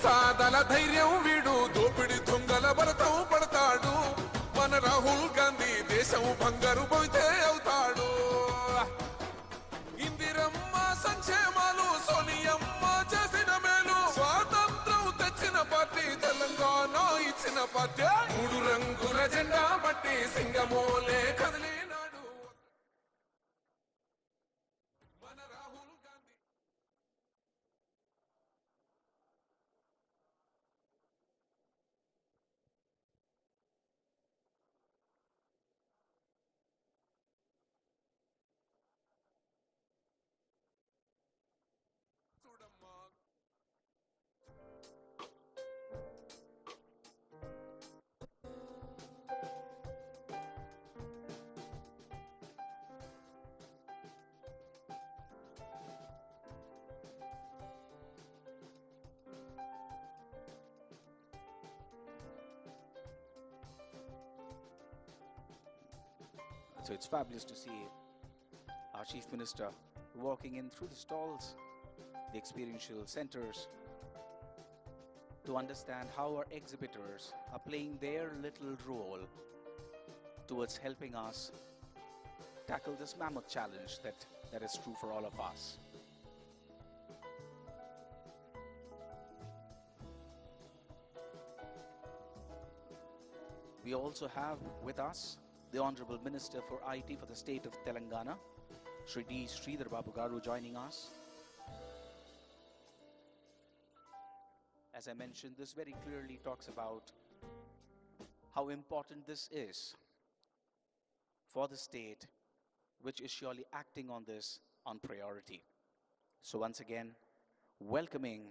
ప్రసాదాల ధైర్యం వీడు దోపిడి దొంగల భరతం పడతాడు మన రాహుల్ గాంధీ దేశం బంగారు పోతే అవుతాడు ఇందిరమ్మ సంక్షేమాలు సోనియమ్మ చేసిన మేలు స్వాతంత్రం తెచ్చిన పార్టీ తెలంగాణ ఇచ్చిన పార్టీ మూడు రంగుల జెండా బట్టి సింగమోలే కదిలినాడు మన రాహుల్ గాంధీ చూడమ్మా So it's fabulous to see our Chief Minister walking in through the stalls, the experiential centers, to understand how our exhibitors are playing their little role towards helping us tackle this mammoth challenge that is true for all of us. We also have with us the Honorable Minister for IT for the state of Telangana, Shri D. Sridhar Babu Garu, joining us. As I mentioned, this very clearly talks about how important this is for the state, which is surely acting on this on priority. So once again, welcoming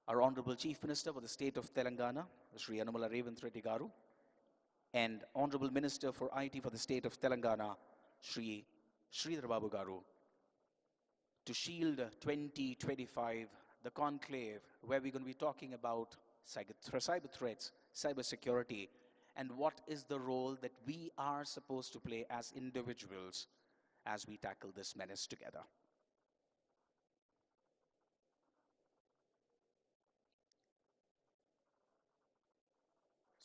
our Honorable Chief Minister for the state of Telangana, Shri Hon'ble Revanth Reddy Garu, and Honorable Minister for IT for the state of Telangana, Shri Sridhar Babu Garu, to SHIELD-2025, the Conclave, where we're going to be talking about cyber threats, cybersecurity, and what is the role that we are supposed to play as individuals as we tackle this menace together.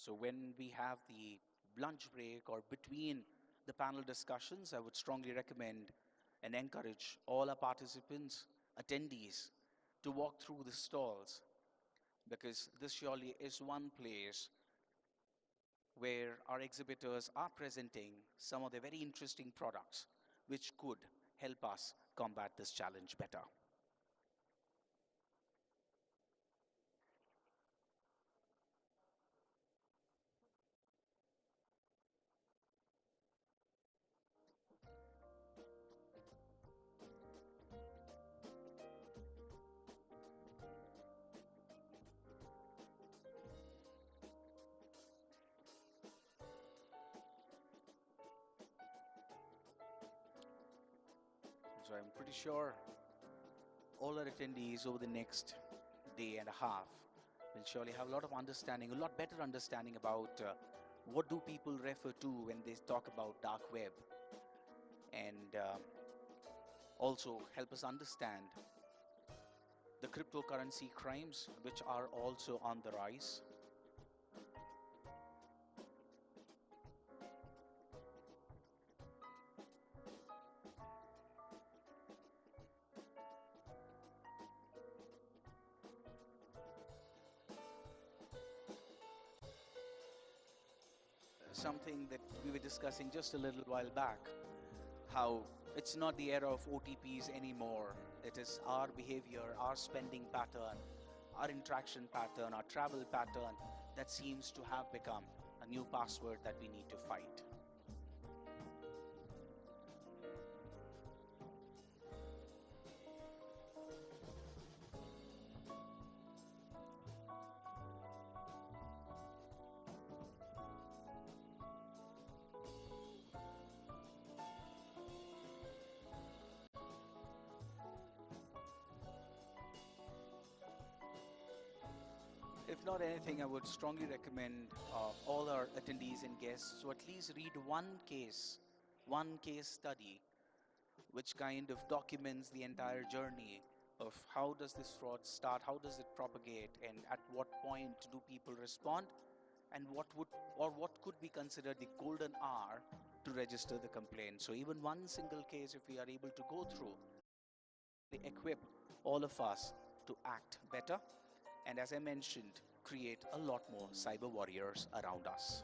So when we have the lunch break or between the panel discussions, I would strongly recommend and encourage all our participants, attendees, to walk through the stalls, because this surely is one place where our exhibitors are presenting some of the very interesting products which could help us combat this challenge better. So I'm pretty sure all our attendees over the next day and a half will surely have a lot of understanding, a lot better understanding about what do people refer to when they talk about dark web, and also help us understand the cryptocurrency crimes which are also on the rise. Something that we were discussing just a little while back, how it's not the era of OTPs anymore. It is our behavior, our spending pattern, our interaction pattern, our travel pattern that seems to have become a new password that we need to fight. If not anything, I would strongly recommend all our attendees and guests to at least read one case study, which kind of documents the entire journey of how does this fraud start, how does it propagate, and at what point do people respond, and what could be considered the golden hour to register the complaint. So even one single case, if we are able to go through, they equip all of us to act better, and as I mentioned, create a lot more cyber warriors around us.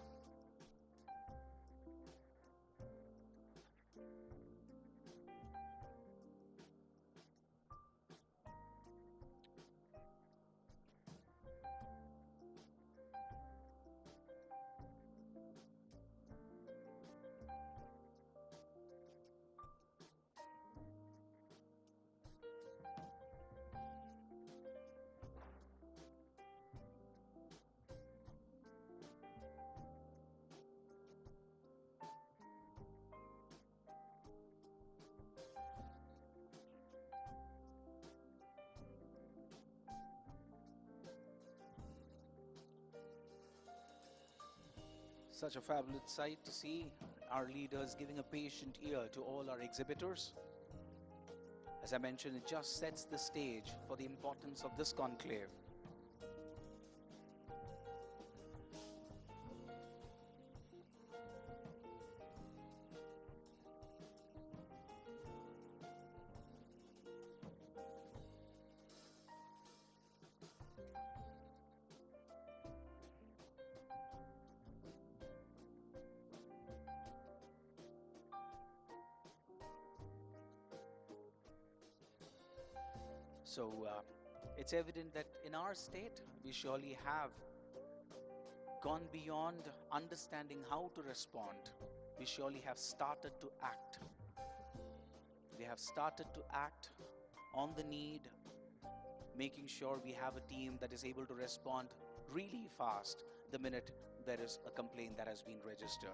Such a fabulous sight to see our leaders giving a patient ear to all our exhibitors. As I mentioned, it just sets the stage for the importance of this conclave. So it's evident that in our state, we surely have gone beyond understanding how to respond. We surely have started to act. We have started to act on the need, making sure we have a team that is able to respond really fast the minute there is a complaint that has been registered.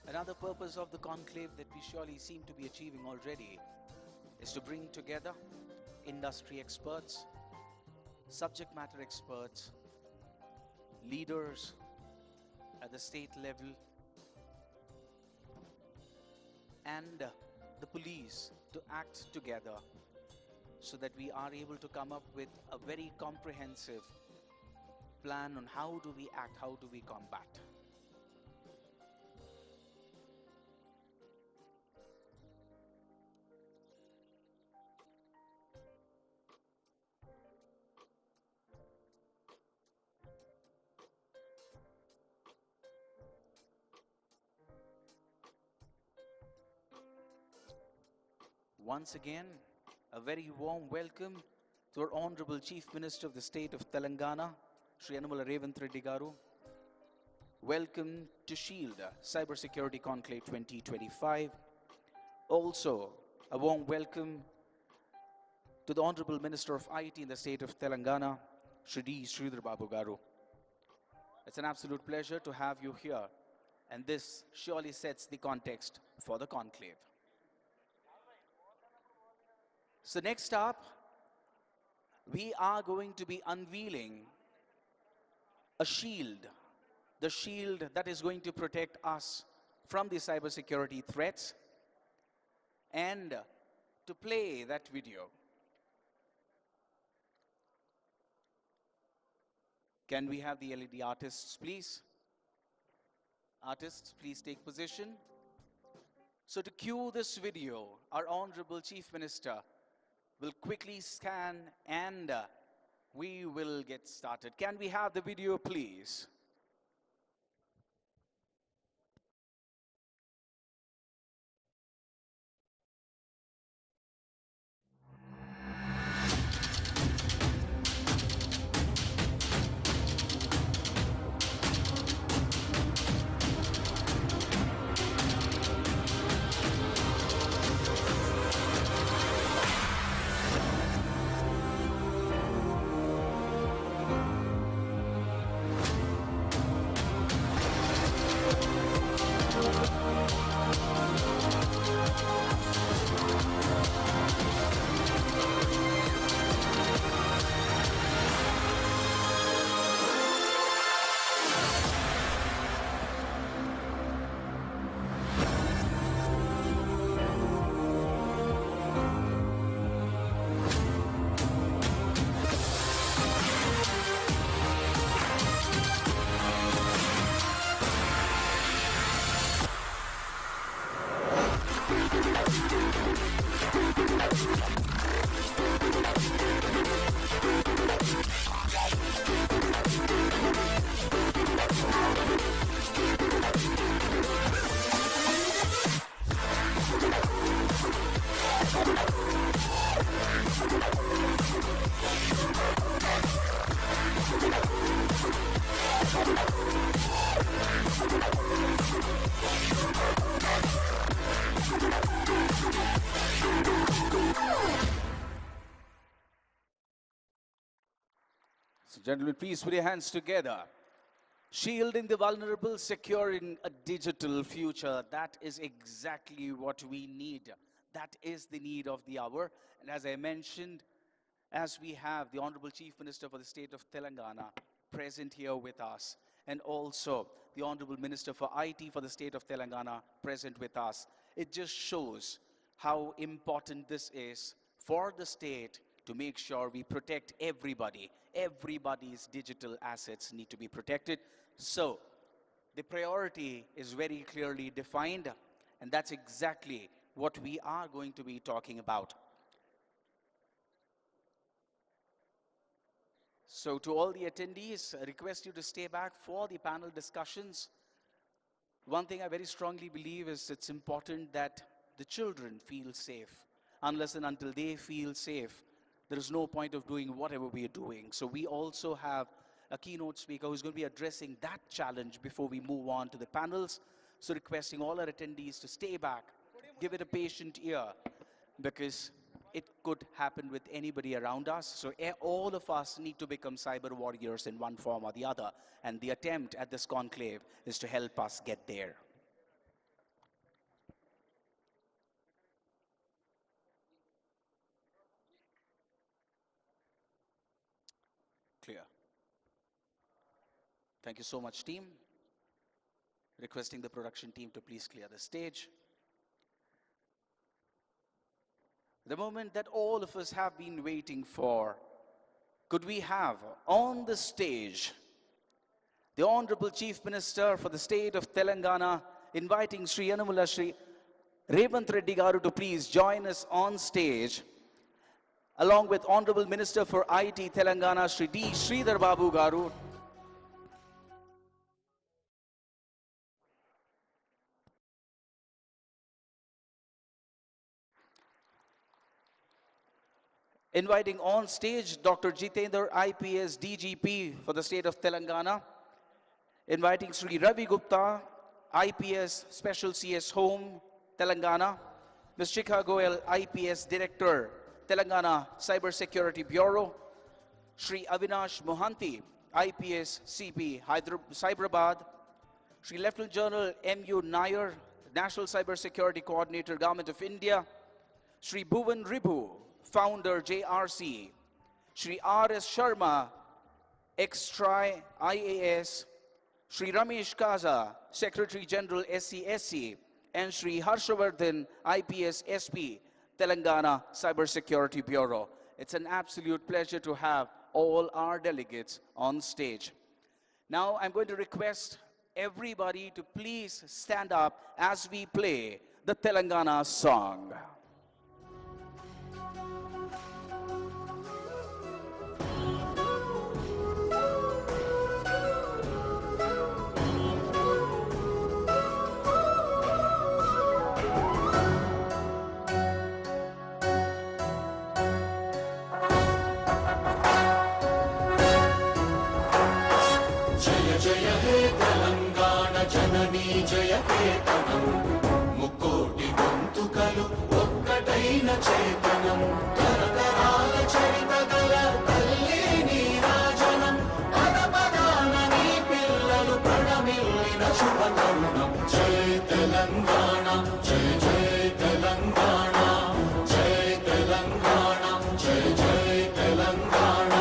Another purpose of the conclave that we surely seem to be achieving already is to bring together industry experts, subject matter experts, leaders at the state level, and the police to act together so that we are able to come up with a very comprehensive plan on how do we act, how do we combat. Once again, a very warm welcome to our Honorable Chief Minister of the State of Telangana, Shri Hon'ble Revanth Reddy Garu. Welcome to SHIELD Cybersecurity Conclave 2025. Also, a warm welcome to the Honorable Minister of IT in the State of Telangana, Shri D. Sridhar Babu Garu. It's an absolute pleasure to have you here, and this surely sets the context for the conclave. So next up, we are going to be unveiling a shield, the shield that is going to protect us from the cybersecurity threats. And to play that video, can we have the LED artists, please? Artists, please take position. So to cue this video, our Honorable Chief Minister will quickly scan and we will get started. Can we have the video, please? So, gentlemen, please put your hands together. Shielding the vulnerable, securing a digital future. That is exactly what we need. That is the need of the hour. And as I mentioned, as we have the Honorable Chief Minister for the state of Telangana present here with us, and also the Honorable Minister for IT for the state of Telangana present with us, it just shows how important this is for the state to make sure we protect everybody. Everybody's digital assets need to be protected. So the priority is very clearly defined, and that's exactly what we are going to be talking about. So to all the attendees, I request you to stay back for the panel discussions. One thing I very strongly believe is it's important that the children feel safe. Unless and until they feel safe, there is no point of doing whatever we are doing. So we also have a keynote speaker who's going to be addressing that challenge before we move on to the panels. So requesting all our attendees to stay back, give it a patient ear, because it could happen with anybody around us. So all of us need to become cyber warriors in one form or the other. And the attempt at this conclave is to help us get there. Clear. Thank you so much, team. Requesting the production team to please clear the stage. The moment that all of us have been waiting for, could we have on the stage the Honorable Chief Minister for the state of Telangana, inviting Sri Yanamula Sri Revanth Reddy Garu to please join us on stage, along with Honorable Minister for IT Telangana, Sri D. Sridhar Babu Garu. Inviting on stage Dr. Jitendra, IPS DGP for the state of Telangana. Inviting Sri Ravi Gupta, IPS Special CS Home, Telangana. Ms. Shikha Goel, IPS Director, Telangana Cybersecurity Bureau. Sri Avinash Mohanty, IPS CP, Hyderabad. Sri Lieutenant General M.U. Nair, National Cybersecurity Coordinator, Government of India. Sri Bhuvan Ribu, Founder, JRC. Sri R.S. Sharma, ex-TRI IAS. Sri Ramesh Kaza, Secretary General SCSC. And Sri Harshavardhan, IPS SP, Telangana Cybersecurity Bureau. It's an absolute pleasure to have all our delegates on stage. Now I'm going to request everybody to please stand up as we play the Telangana song. జయ కేతనం ముక్కోటి గొంతుకలు ఒక్కటైన చేతనం తరతరాల చరిత గల తల్లి నీరాజనం పద పదాన నీ పిల్లలు ప్రణమిల్లిన శుభతరుణం జయ తెలంగాణ జయ జయ తెలంగాణ జయ తెలంగాణ జయ జయ Telangana.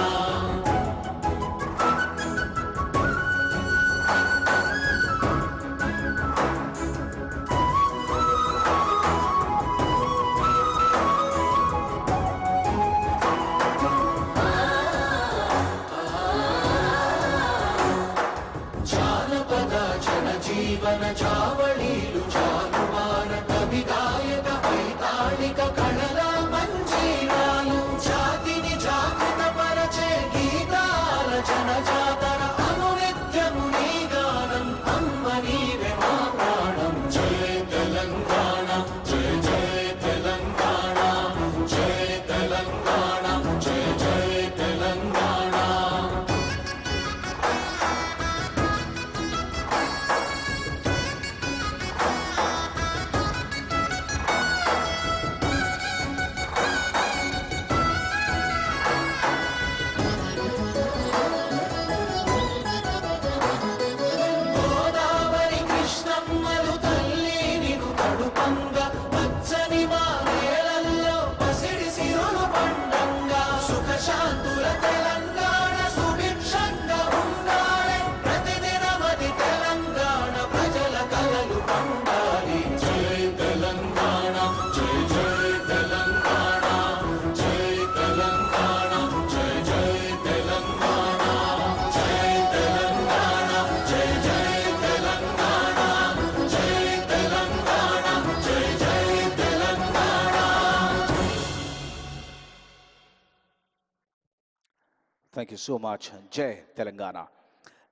Thank you so much, Jai Telangana.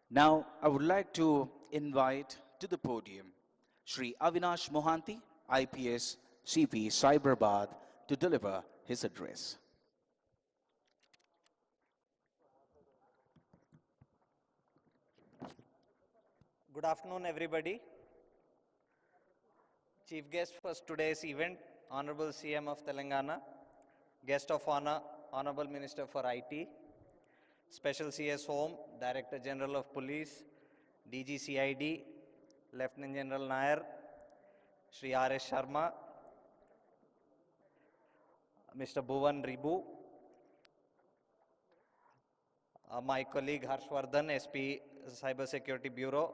Now, I would like to invite to the podium Shri Avinash Mohanty, IPS CP Cyberabad, to deliver his address. Good afternoon, everybody. Chief guest for today's event, Honorable CM of Telangana, Guest of Honor, Honorable Minister for IT, Special CS Home, Director General of Police, DGCID, Lieutenant General Nair, Shri R.S. Sharma, Mr. Bhuvan Ribu, my colleague Harshvardhan, SP Cybersecurity Bureau,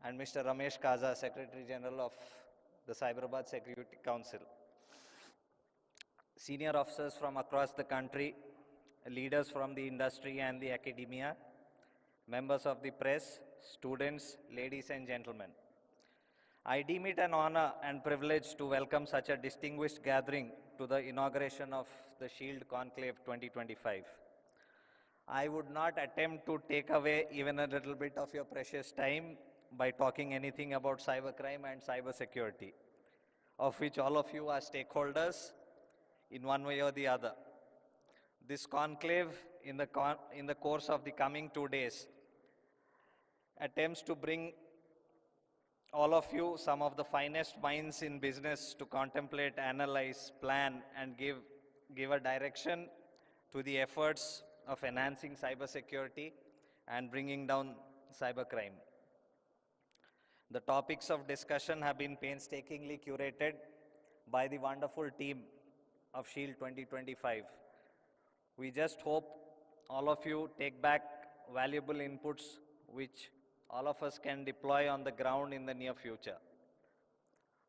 and Mr. Ramesh Kaza, Secretary General of the Cyberabad Security Council. Senior officers from across the country, leaders from the industry and the academia, members of the press, students, ladies and gentlemen. I deem it an honor and privilege to welcome such a distinguished gathering to the inauguration of the SHIELD Conclave 2025. I would not attempt to take away even a little bit of your precious time by talking anything about cybercrime and cybersecurity, of which all of you are stakeholders in one way or the other. This conclave in the course of the coming 2 days attempts to bring all of you, some of the finest minds in business, to contemplate, analyze, plan, and give a direction to the efforts of enhancing cybersecurity and bringing down cybercrime. The topics of discussion have been painstakingly curated by the wonderful team of SHIELD 2025. We just hope all of you take back valuable inputs which all of us can deploy on the ground in the near future.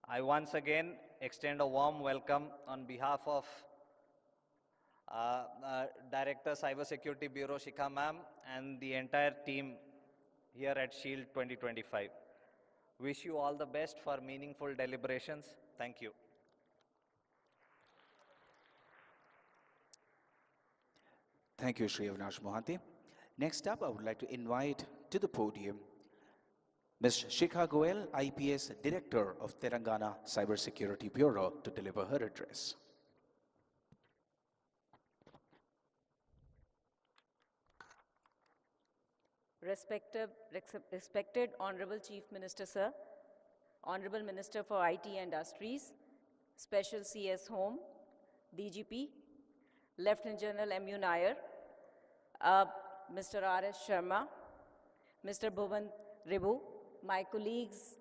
I once again extend a warm welcome on behalf of Director Cybersecurity Bureau Shikha ma'am and the entire team here at SHIELD 2025. Wish you all the best for meaningful deliberations. Thank you. Thank you, Shri Avinash Mohanty. Next up, I would like to invite to the podium Ms. Shikha Goel, IPS Director of Telangana Cybersecurity Bureau, to deliver her address. Respected Honorable Chief Minister, Sir, Honorable Minister for IT and Industries, Special CS Home, DGP, Lieutenant General M.U. Nair, Mr. R.S. Sharma, Mr. Bhuvan Ribu, my colleagues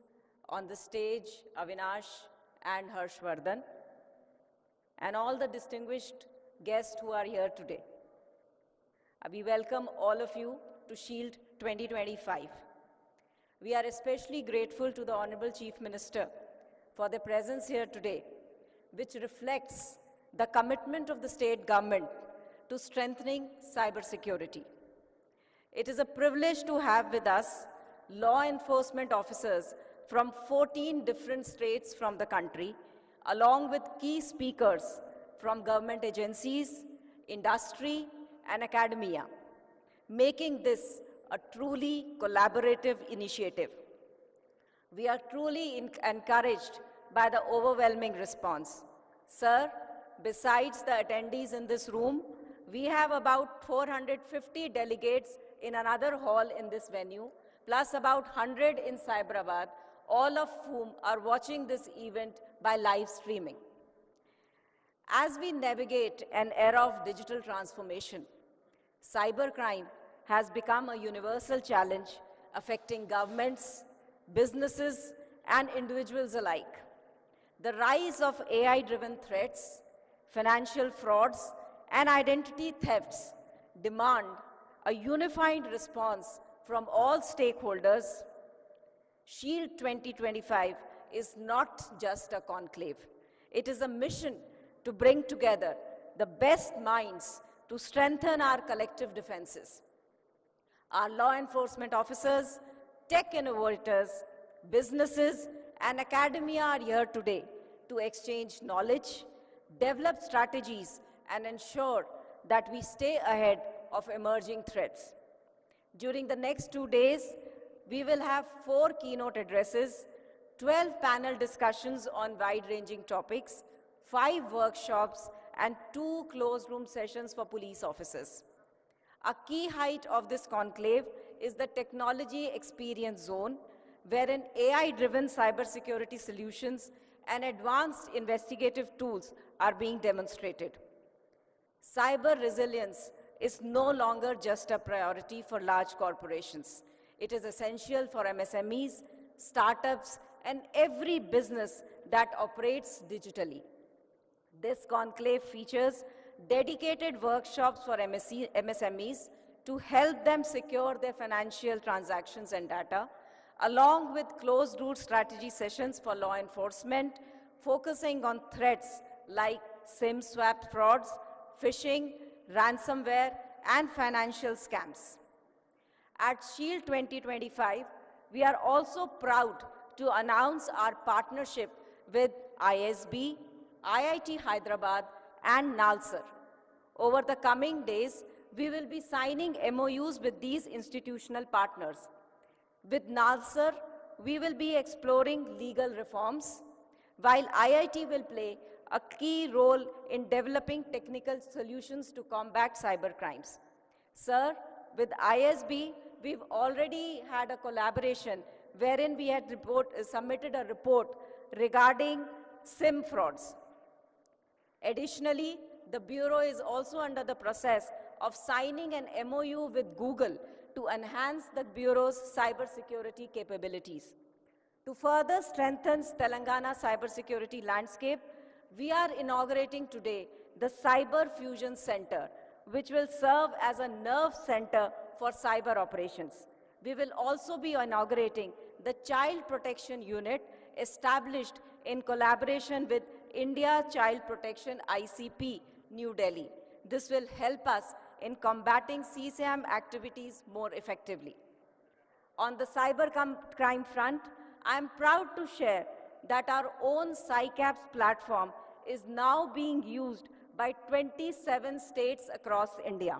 on the stage, Avinash and Harshvardhan, and all the distinguished guests who are here today. We welcome all of you to SHIELD 2025. We are especially grateful to the Honorable Chief Minister for their presence here today, which reflects the commitment of the state government to strengthening cybersecurity. It is a privilege to have with us law enforcement officers from 14 different states from the country, along with key speakers from government agencies, industry, and academia, making this a truly collaborative initiative. We are truly encouraged by the overwhelming response. Sir, besides the attendees in this room, we have about 450 delegates in another hall in this venue, plus about 100 in Cyberabad, all of whom are watching this event by live streaming. As we navigate an era of digital transformation, cybercrime has become a universal challenge affecting governments, businesses, and individuals alike. The rise of AI-driven threats, financial frauds, and identity thefts demand a unified response from all stakeholders. SHIELD 2025 is not just a conclave. It is a mission to bring together the best minds to strengthen our collective defenses. Our law enforcement officers, tech innovators, businesses, and academia are here today to exchange knowledge, develop strategies, and ensure that we stay ahead of emerging threats. During the next 2 days, we will have 4 keynote addresses, 12 panel discussions on wide-ranging topics, 5 workshops, and 2 closed room sessions for police officers. A key height of this conclave is the Technology Experience Zone, wherein AI-driven cybersecurity solutions and advanced investigative tools are being demonstrated. Cyber resilience is no longer just a priority for large corporations. It is essential for MSMEs, startups, and every business that operates digitally. This conclave features dedicated workshops for MSMEs to help them secure their financial transactions and data, along with closed-route strategy sessions for law enforcement, focusing on threats like SIM swap frauds, phishing, ransomware, and financial scams. At SHIELD 2025, we are also proud to announce our partnership with ISB, IIT Hyderabad, and NALSAR. Over the coming days, we will be signing MOUs with these institutional partners. With NALSAR, we will be exploring legal reforms, while IIT will play a key role in developing technical solutions to combat cybercrimes. Sir, with ISB, we've already had a collaboration wherein we had submitted a report regarding SIM frauds. Additionally, the Bureau is also under the process of signing an MOU with Google to enhance the Bureau's cybersecurity capabilities. To further strengthen Telangana cybersecurity landscape, we are inaugurating today the Cyber Fusion Center, which will serve as a nerve center for cyber operations. We will also be inaugurating the Child Protection Unit established in collaboration with India Child Protection ICP, New Delhi. This will help us in combating CSAM activities more effectively. On the cyber crime front, I am proud to share that our own CyCAPS platform is now being used by 27 states across India.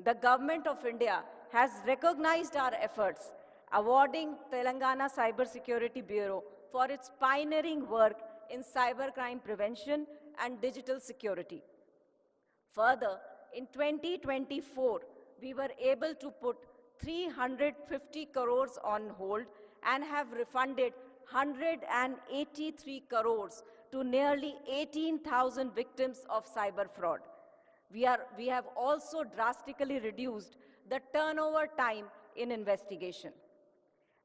The Government of India has recognized our efforts, awarding Telangana Cybersecurity Bureau for its pioneering work in cybercrime prevention and digital security. Further, in 2024, we were able to put 350 crores on hold and have refunded 183 crores to nearly 18,000 victims of cyber fraud. We have also drastically reduced the turnover time in investigation.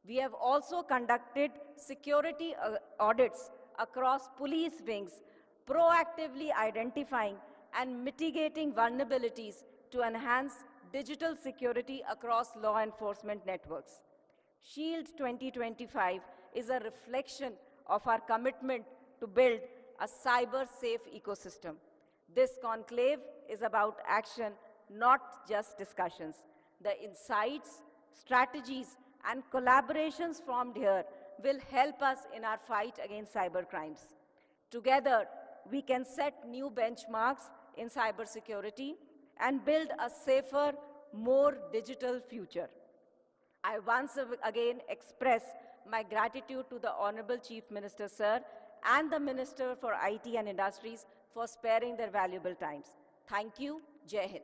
We have also conducted security audits across police wings, proactively identifying and mitigating vulnerabilities to enhance digital security across law enforcement networks. SHIELD 2025 is a reflection of our commitment to build a cyber-safe ecosystem. This conclave is about action, not just discussions. The insights, strategies, and collaborations formed here will help us in our fight against cybercrimes. Together, we can set new benchmarks in cybersecurity and build a safer, more digital future. I once again express my gratitude to the Honorable Chief Minister, Sir, and the Minister for IT and Industries for sparing their valuable times. Thank you. Jai Hind.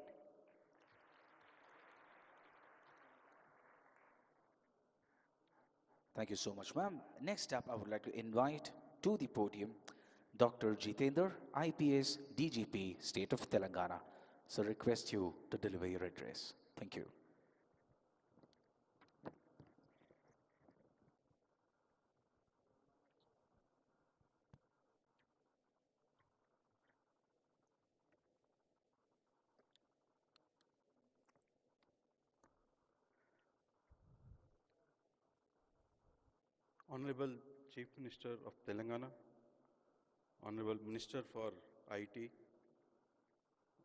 Thank you so much, ma'am. Next up, I would like to invite to the podium Dr. Jitendra, IPS DGP, State of Telangana. So request you to deliver your address. Thank you. Honorable Chief Minister of Telangana, Honorable Minister for IT,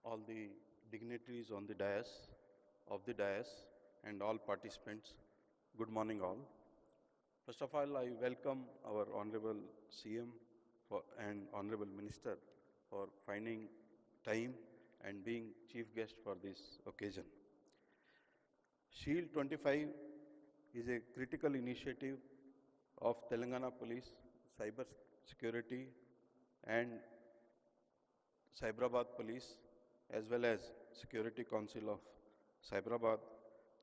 all the dignitaries on the dais, and all participants, good morning all. First of all, I welcome our Honorable CM and Honorable Minister for finding time and being chief guest for this occasion. SHIELD-25 is a critical initiative of Telangana Police, Cybersecurity and Hyderabad Police, as well as Security Council of Hyderabad.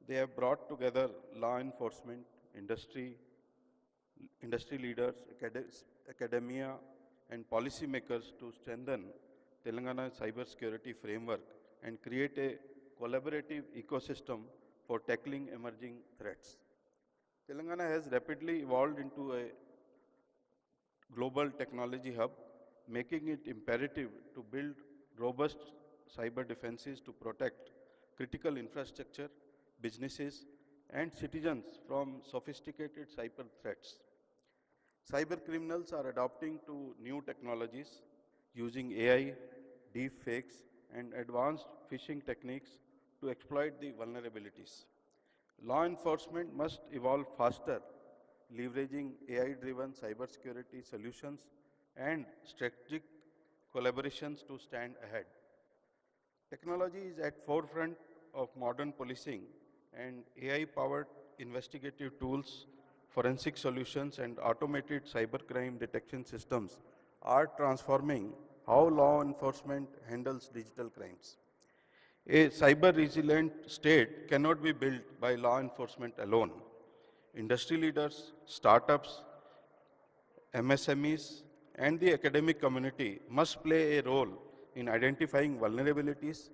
They have brought together law enforcement, industry leaders, academia, and policymakers to strengthen Telangana cybersecurity framework and create a collaborative ecosystem for tackling emerging threats. Telangana has rapidly evolved into a global technology hub, making it imperative to build robust cyber defenses to protect critical infrastructure, businesses, and citizens from sophisticated cyber threats. Cyber criminals are adopting to new technologies using AI, deep fakes, and advanced phishing techniques to exploit the vulnerabilities. Law enforcement must evolve faster, leveraging AI-driven cybersecurity solutions and strategic collaborations to stand ahead. Technology is at forefront of modern policing, and AI-powered investigative tools, forensic solutions, and automated cybercrime detection systems are transforming how law enforcement handles digital crimes. A cyber-resilient state cannot be built by law enforcement alone. Industry leaders, startups, MSMEs, and the academic community must play a role in identifying vulnerabilities,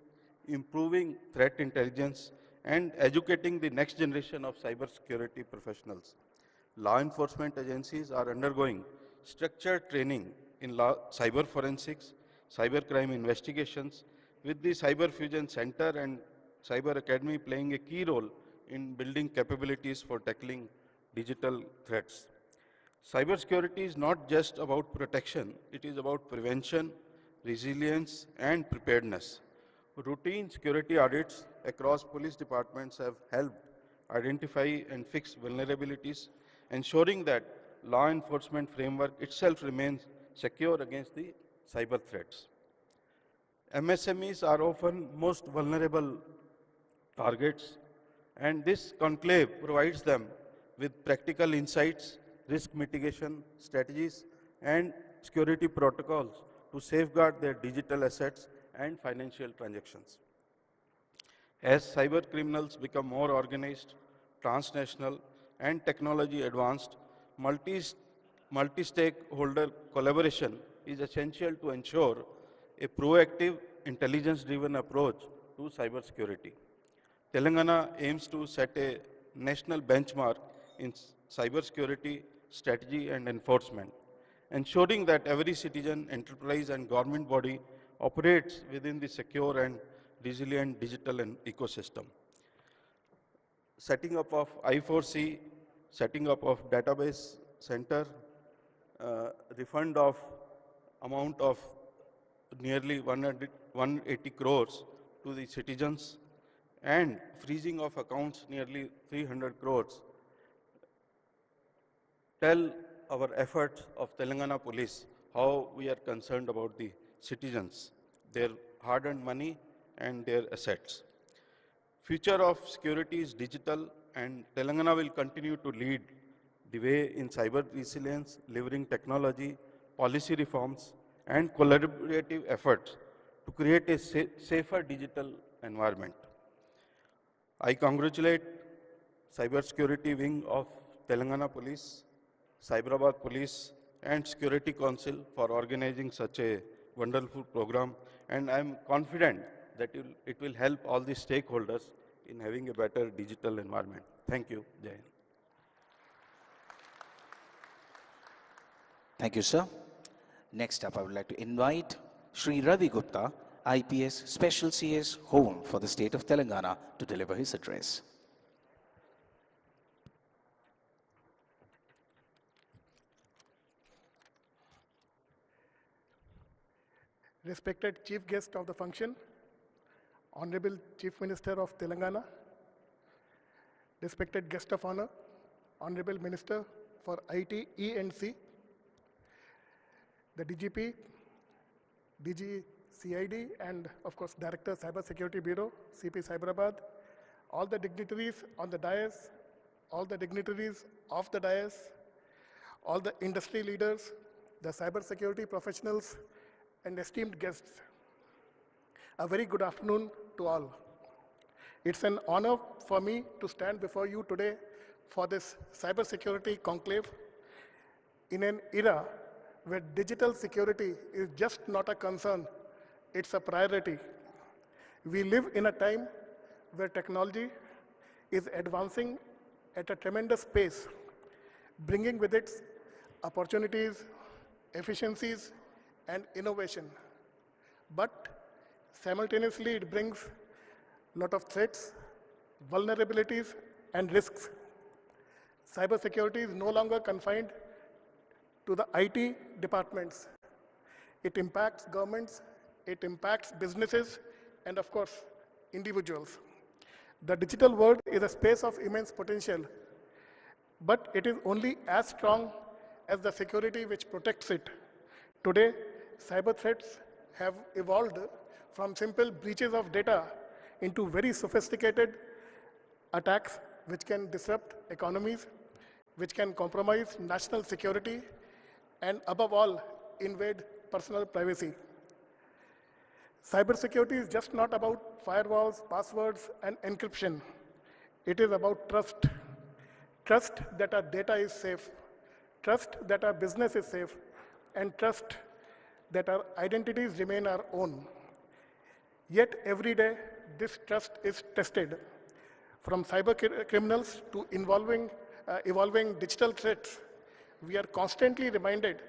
improving threat intelligence, and educating the next generation of cybersecurity professionals. Law enforcement agencies are undergoing structured training in cyber forensics, cybercrime investigations, with the Cyber Fusion Center and Cyber Academy playing a key role in building capabilities for tackling digital threats. Cybersecurity is not just about protection, it is about prevention, resilience, and preparedness. Routine security audits across police departments have helped identify and fix vulnerabilities, ensuring that law enforcement framework itself remains secure against the cyber threats. MSMEs are often most vulnerable targets, and this conclave provides them with practical insights, risk mitigation strategies, and security protocols to safeguard their digital assets and financial transactions. As cyber criminals become more organized, transnational, and technology advanced, multi-stakeholder collaboration is essential to ensure a proactive, intelligence-driven approach to cybersecurity. Telangana aims to set a national benchmark in cybersecurity strategy and enforcement, ensuring that every citizen, enterprise, and government body operates within the secure and resilient digital ecosystem. Setting up of I4C, setting up of database center, refund of amount of nearly 180 crores to the citizens, and freezing of accounts nearly 300 crores tell our efforts of Telangana Police how we are concerned about the citizens, their hard-earned money and their assets. Future of security is digital, and Telangana will continue to lead the way in cyber resilience, leveraging technology, policy reforms, and collaborative efforts to create a safer digital environment. I congratulate Cybersecurity Wing of Telangana Police, Hyderabad Police, and Security Council for organizing such a wonderful program, and I am confident that it will help all the stakeholders in having a better digital environment. Thank you. Jai Hind. Thank you, sir. Next up, I would like to invite Shri Ravi Gupta, IPS Special CS Home for the state of Telangana, to deliver his address. Respected Chief Guest of the function, Honorable Chief Minister of Telangana, respected Guest of Honor, Honorable Minister for IT, E&C, the DGP, DG CID, and of course Director Cybersecurity Bureau, CP Hyderabad, all the dignitaries on the dais, all the dignitaries of the dais, all the industry leaders, the cybersecurity professionals, and esteemed guests. A very good afternoon to all. It's an honor for me to stand before you today for this cybersecurity conclave in an era where digital security is just not a concern, it's a priority. We live in a time where technology is advancing at a tremendous pace, bringing with it opportunities, efficiencies, and innovation. But simultaneously, it brings a lot of threats, vulnerabilities, and risks. Cybersecurity is no longer confined to the IT departments. It impacts governments, it impacts businesses, and of course, individuals. The digital world is a space of immense potential, but it is only as strong as the security which protects it. Today, cyber threats have evolved from simple breaches of data into very sophisticated attacks which can disrupt economies, which can compromise national security, and above all, invade personal privacy. Cybersecurity is just not about firewalls, passwords, and encryption. It is about trust. Trust that our data is safe, trust that our business is safe, and trust that our identities remain our own. Yet every day, this trust is tested. From cyber criminals to evolving digital threats, we are constantly reminded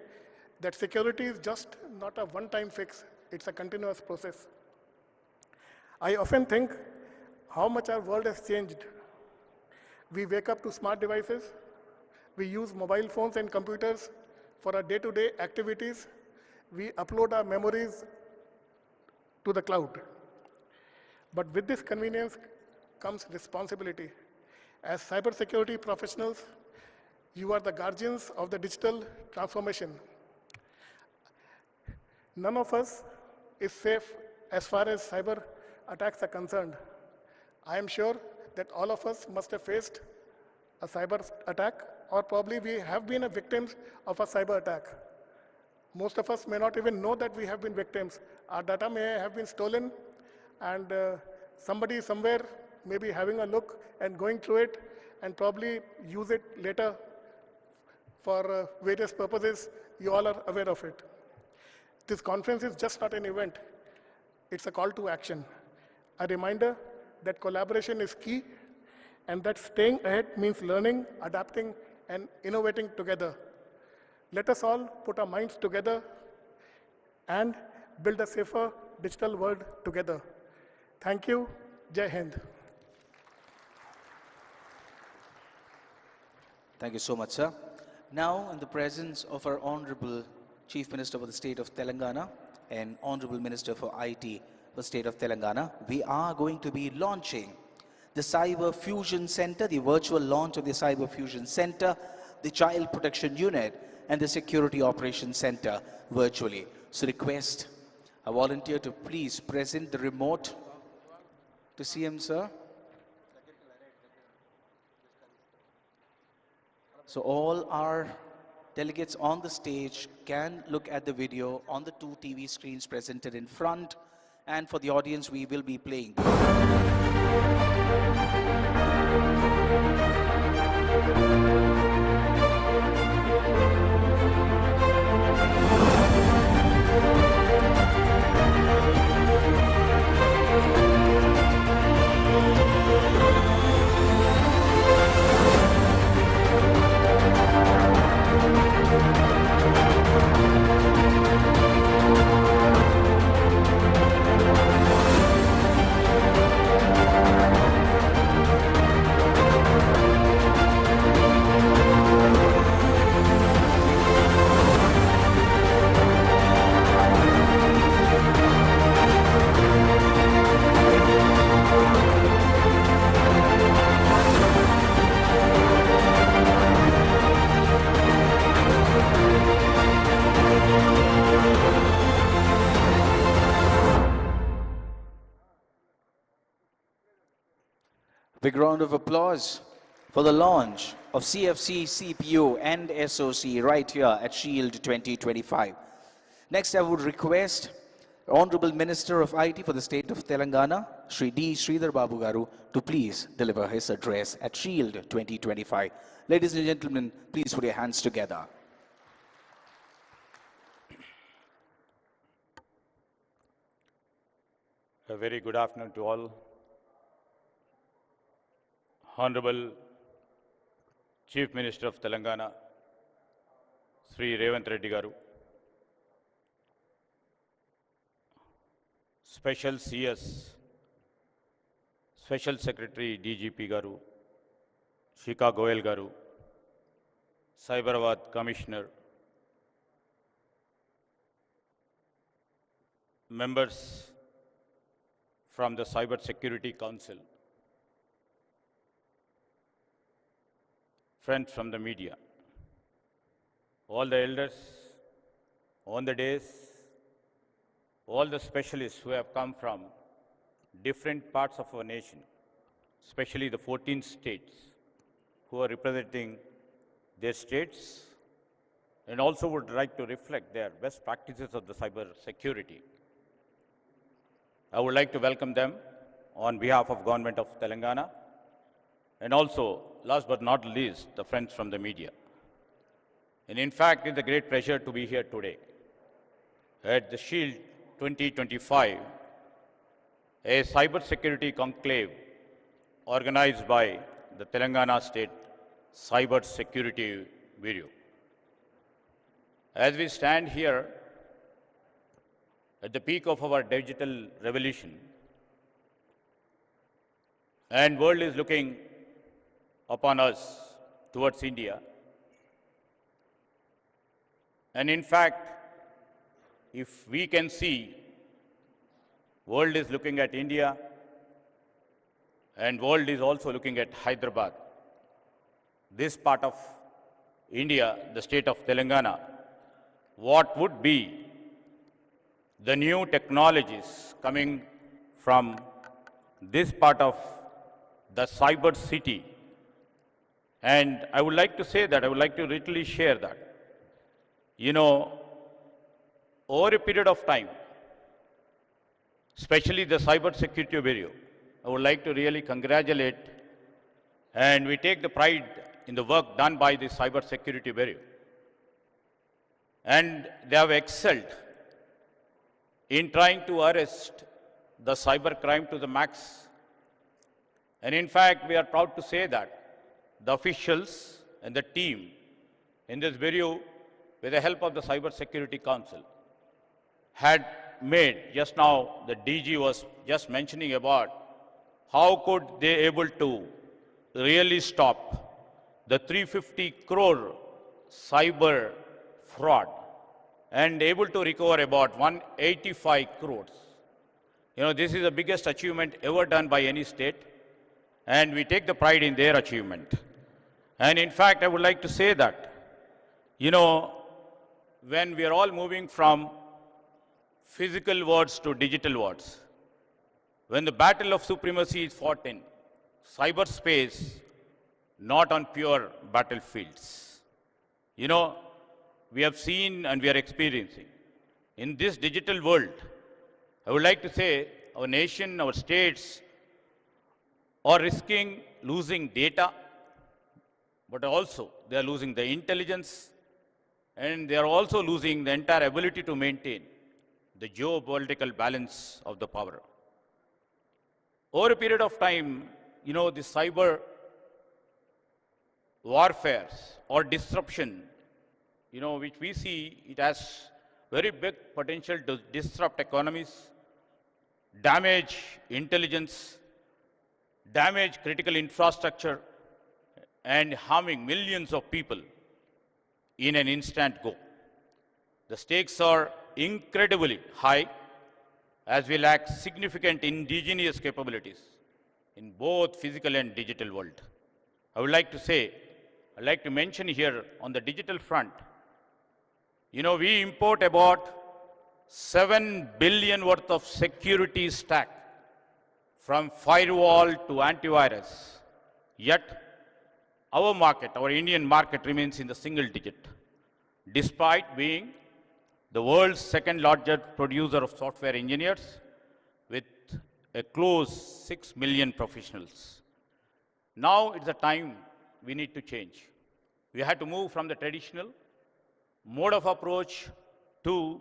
that security is just not a one-time fix, it's a continuous process. I often think how much our world has changed. We wake up to smart devices, we use mobile phones and computers for our day-to-day activities, we upload our memories to the cloud. But with this convenience comes responsibility. As cybersecurity professionals, you are the guardians of the digital transformation. None of us is safe as far as cyber attacks are concerned. I am sure that all of us must have faced a cyber attack, or probably we have been victims of a cyber attack. Most of us may not even know that we have been victims. Our data may have been stolen, and somebody somewhere may be having a look and going through it and probably use it later for various purposes. You all are aware of it. This conference is just not an event. It's a call to action, a reminder that collaboration is key and that staying ahead means learning, adapting, and innovating together. Let us all put our minds together and build a safer digital world together. Thank you. Jai Hind. Thank you so much, sir. Now, in the presence of our Honorable Chief Minister for the State of Telangana and Honorable Minister for IT for the State of Telangana, we are going to be launching the Cyber Fusion Center, the virtual launch of the Cyber Fusion Center, the Child Protection Unit, and the Security Operations Center virtually. So request a volunteer to please present the remote to CM, sir. So all our delegates on the stage can look at the video on the two TV screens presented in front, and for the audience we will be playing. Big round of applause for the launch of CFC, CPU and SOC right here at SHIELD 2025. Next, I would request Honorable Minister of IT for the state of Telangana, Shri D. Sridhar Babu Garu, to please deliver his address at SHIELD 2025. Ladies and gentlemen, please put your hands together. A very good afternoon to all. Honorable Chief Minister of Telangana, Sri Revanth Reddy Garu, Special CS, Special Secretary DGP Garu, Shika Goel Garu, Cyberabad Commissioner, members from the Cybersecurity Council, friends from the media, all the elders on the days, all the specialists who have come from different parts of our nation, especially the 14 states who are representing their states and also would like to reflect their best practices of the cyber security. I would like to welcome them on behalf of Government of Telangana and also, last but not least, the friends from the media. And in fact, it's a great pleasure to be here today at the SHIELD 2025, a cybersecurity conclave organized by the Telangana State Cybersecurity Bureau. As we stand here at the peak of our digital revolution, and world is looking upon us towards India. And in fact, if we can see, world is looking at India and world is also looking at Hyderabad. This part of India, the state of Telangana, what would be the new technologies coming from this part of the cyber city. And I would like to say that, I would like to literally share that. You know, over a period of time, especially the Cybersecurity Bureau, I would like to really congratulate, and we take the pride in the work done by the Cybersecurity Bureau. And they have excelled in trying to arrest the cybercrime to the max. And in fact, we are proud to say that the officials and the team in this bureau, with the help of the Cybersecurity Council, had made, just now the DG was just mentioning about how could they able to really stop the 350 crore cyber fraud and able to recover about 185 crores. You know, this is the biggest achievement ever done by any state, and we take the pride in their achievement. And in fact, I would like to say that, you know, when we are all moving from physical worlds to digital worlds, when the battle of supremacy is fought in cyberspace, not on pure battlefields, you know, we have seen and we are experiencing. In this digital world, I would like to say our nation, our states are risking losing data, but also they are losing the intelligence, and they are also losing the entire ability to maintain the geopolitical balance of the power. Over a period of time, you know, the cyber warfare or disruption, you know, which we see, it has very big potential to disrupt economies, damage intelligence, damage critical infrastructure, and harming millions of people in an instant go. The stakes are incredibly high as we lack significant indigenous capabilities in both physical and digital world. I would like to say, I'd like to mention here on the digital front, you know, we import about 7 billion worth of security stack from firewall to antivirus Yet, our market, our Indian market remains in the single digit, despite being the world's second largest producer of software engineers with a close 6 million professionals. Now it's the time we need to change. We had to move from the traditional mode of approach to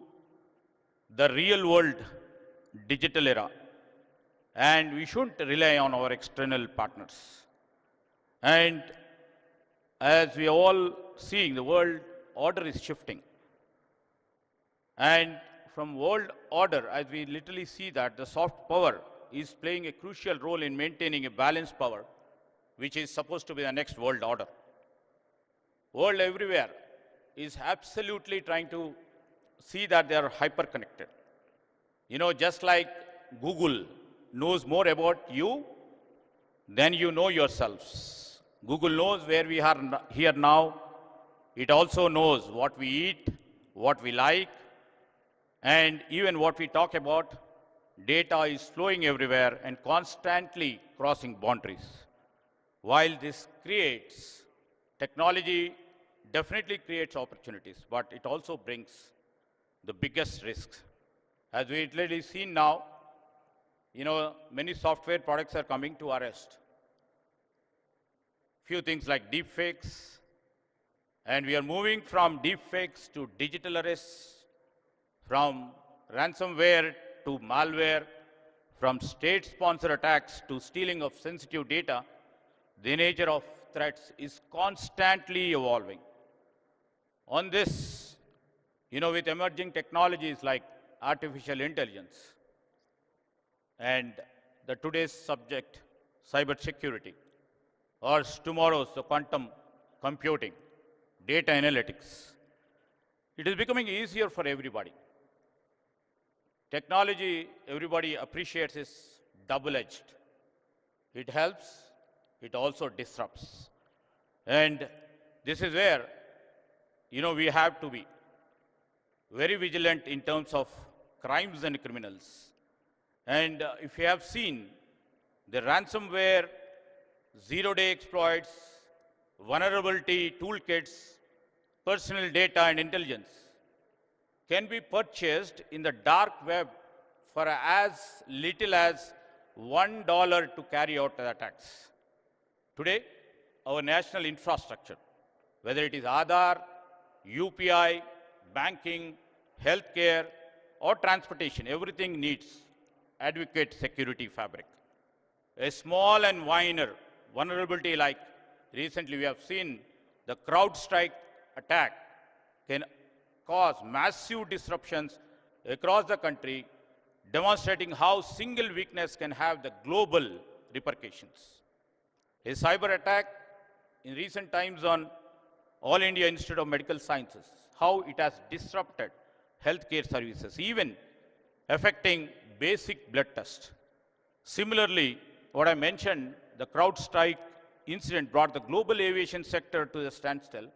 the real world digital era. And we shouldn't rely on our external partners. And as we are all seeing, the world order is shifting. And from world order, as we literally see that the soft power is playing a crucial role in maintaining a balanced power, which is supposed to be the next world order. World everywhere is absolutely trying to see that they are hyper-connected. You know, just like Google knows more about you than you know yourselves. Google knows where we are here now. It also knows what we eat, what we like, and even what we talk about. Data is flowing everywhere and constantly crossing boundaries. While this creates, technology definitely creates opportunities, but it also brings the biggest risks. As we literally seen now, you know, many software products are coming to arrest. Few things like deepfakes, and we are moving from deepfakes to digital arrests, from ransomware to malware, from state-sponsored attacks to stealing of sensitive data. The nature of threats is constantly evolving. On this, you know, with emerging technologies like artificial intelligence and the today's subject, cybersecurity, or tomorrow's the quantum computing, data analytics, it is becoming easier for everybody. Technology, everybody appreciates, is double-edged. It helps, it also disrupts. And this is where, you know, we have to be very vigilant in terms of crimes and criminals. And if you have seen the ransomware, zero-day exploits, vulnerability toolkits, personal data and intelligence can be purchased in the dark web for as little as $1 to carry out the attacks. Today, our national infrastructure, whether it is Aadhaar, UPI, banking, healthcare, or transportation, everything needs adequate security fabric. A small and minor vulnerability like recently we have seen the CrowdStrike attack can cause massive disruptions across the country, demonstrating how single weakness can have the global repercussions. A cyber attack in recent times on All India Institute of Medical Sciences, how it has disrupted healthcare services, even affecting basic blood tests. Similarly, what I mentioned, the CrowdStrike incident brought the global aviation sector to a standstill,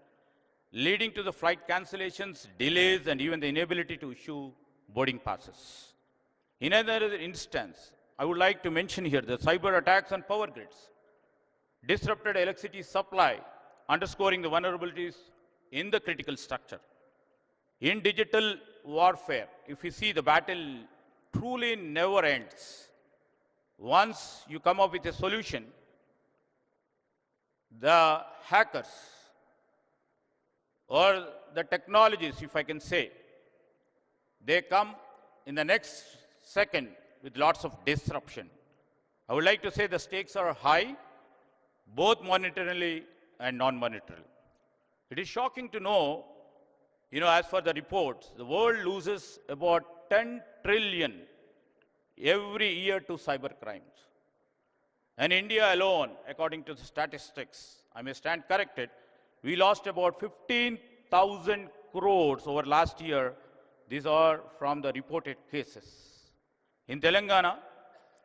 leading to the flight cancellations, delays, and even the inability to issue boarding passes. In another instance, I would like to mention here the cyber attacks on power grids, disrupted electricity supply, underscoring the vulnerabilities in the critical structure. In digital warfare, if you see, the battle truly never ends. Once you come up with a solution, the hackers or the technologies, if I can say, they come in the next second with lots of disruption. I would like to say the stakes are high, both monetarily and non-monetarily. It is shocking to know, you know, as for the reports, the world loses about 10 trillion every year to cyber crimes. And India alone, according to the statistics, I may stand corrected, we lost about 15,000 crores over last year. These are from the reported cases. In Telangana,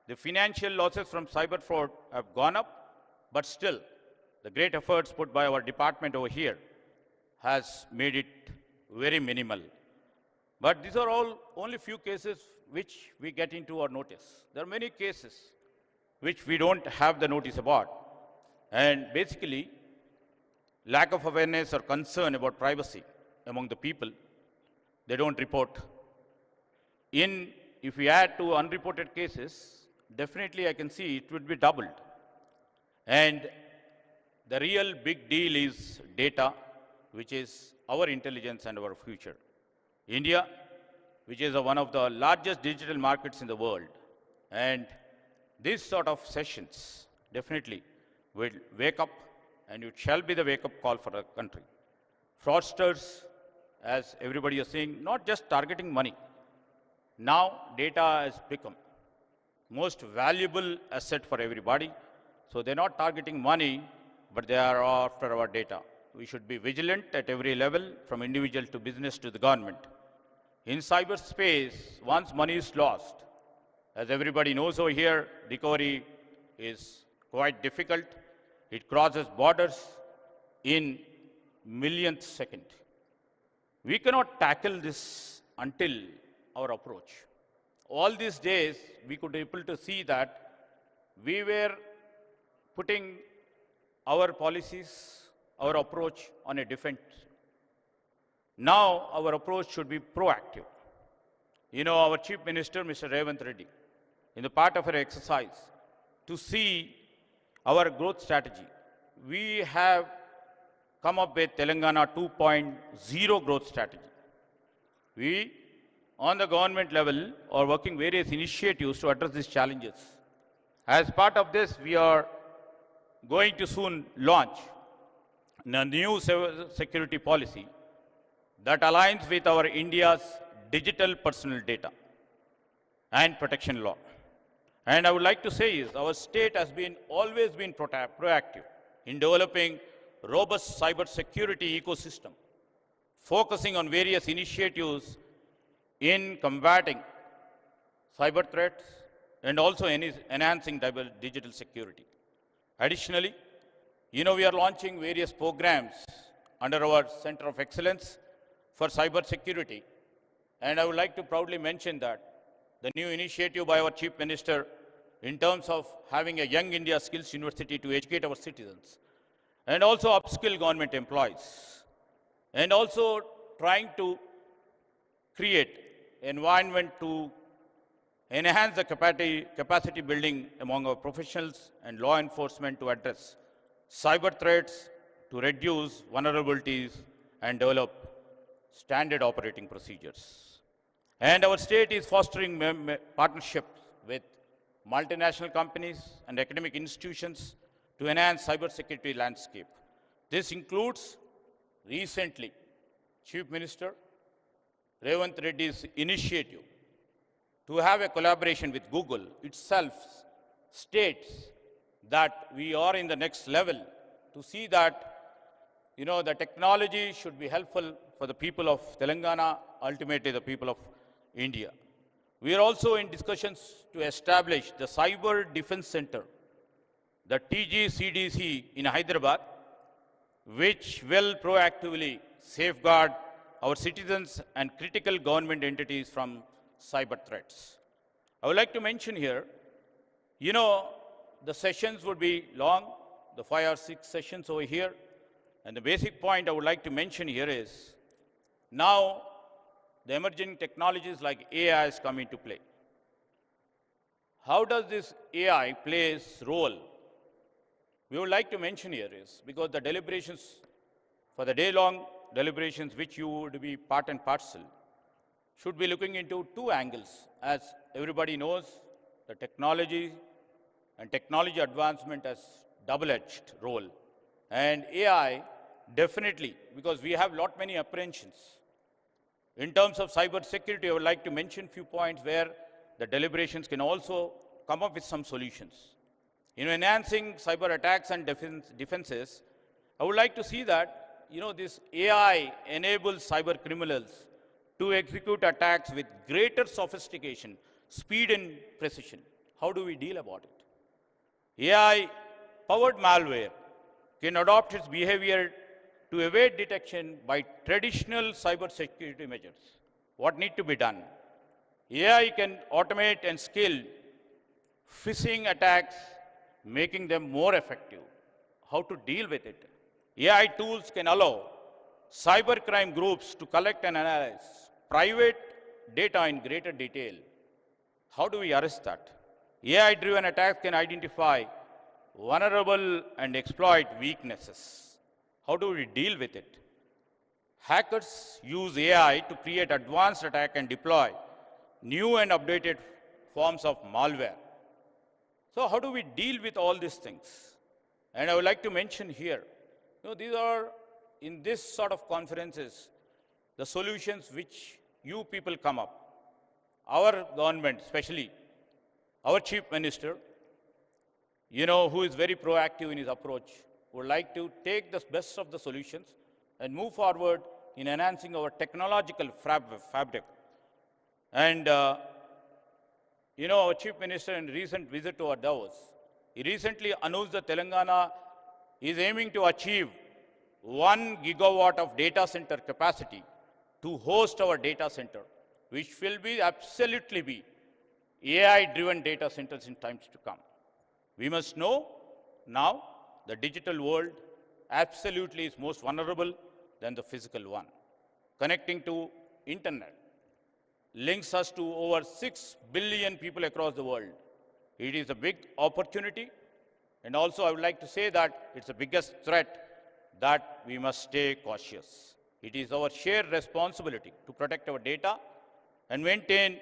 the financial losses from cyber fraud have gone up, but still, the great efforts put by our department over here has made it very minimal. But these are all only few cases which we get into our notice. There are many cases which we don't have the notice about. And basically, lack of awareness or concern about privacy among the people, they don't report. If we add to unreported cases, definitely I can see it would be doubled. And the real big deal is data, which is our intelligence and our future. India, which is one of the largest digital markets in the world, and this sort of sessions definitely will wake up, and it shall be the wake-up call for the country. Fraudsters, as everybody is saying, not just targeting money. Now data has become most valuable asset for everybody. So they're not targeting money, but they are after our data. We should be vigilant at every level, from individual to business to the government. In cyberspace, once money is lost, as everybody knows over here, recovery is quite difficult. It crosses borders in millionth second. We cannot tackle this until our approach. All these days, we could be able to see that we were putting our policies, our approach on a different. Now, our approach should be proactive. You know, our Chief Minister, Mr. Revanth Reddy, in the part of our exercise, to see our growth strategy, we have come up with Telangana 2.0 growth strategy. We, on the government level, are working various initiatives to address these challenges. As part of this, we are going to soon launch a new security policy that aligns with our India's digital personal data and protection law. And I would like to say is our state has always been proactive in developing robust cybersecurity ecosystem, focusing on various initiatives in combating cyber threats and also enhancing digital security. Additionally, you know, we are launching various programs under our Center of Excellence for Cybersecurity. And I would like to proudly mention that the new initiative by our Chief Minister in terms of having a Young India Skills University to educate our citizens, and also upskill government employees, and also trying to create environment to enhance the capacity building among our professionals and law enforcement to address cyber threats, to reduce vulnerabilities and develop standard operating procedures. And our state is fostering partnerships with multinational companies and academic institutions to enhance cybersecurity landscape. This includes recently Chief Minister Revanth Reddy's initiative to have a collaboration with Google. Itself states that we are in the next level to see that, you know, the technology should be helpful for the people of Telangana, ultimately the people of India. We are also in discussions to establish the Cyber Defense Center, the TGCDC in Hyderabad, which will proactively safeguard our citizens and critical government entities from cyber threats. I would like to mention here, you know, the sessions would be long, the 5 or 6 sessions over here. And the basic point I would like to mention here is, now the emerging technologies like AI has come into play. How does this AI play its role? We would like to mention here is, because the deliberations, for the day-long deliberations which you would be part and parcel, should be looking into 2 angles. As everybody knows, the technology and technology advancement has double-edged role. And AI, definitely, because we have many apprehensions. In terms of cyber security, I would like to mention few points where the deliberations can also come up with some solutions. In enhancing cyber attacks and defenses, I would like to see that, you know, this AI enables cyber criminals to execute attacks with greater sophistication, speed and precision. How do we deal about it? AI-powered malware can adopt its behavior to evade detection by traditional cybersecurity measures. What need to be done? AI can automate and scale phishing attacks, making them more effective. how to deal with it. AI tools can allow cybercrime groups to collect and analyze private data in greater detail. How do we arrest that? AI-driven attacks can identify vulnerable and exploit weaknesses. How do we deal with it? Hackers use AI to create advanced attack and deploy new and updated forms of malware. So how do we deal with all these things? And I would like to mention here, these are, in this sort of conferences, the solutions which you people come up. Our government, especially our Chief Minister, who is very proactive in his approach, would like to take the best of the solutions and move forward in enhancing our technological fabric. And, our Chief Minister in recent visit to our Davos, he recently announced that Telangana is aiming to achieve 1 gigawatt of data center capacity to host our data center, which will be absolutely be AI-driven data centers in times to come. We must know now the digital world absolutely is most vulnerable than the physical one. Connecting to internet links us to over 6 billion people across the world. It is a big opportunity, and also I would like to say that it's the biggest threat that we must stay cautious. It is our shared responsibility to protect our data and maintain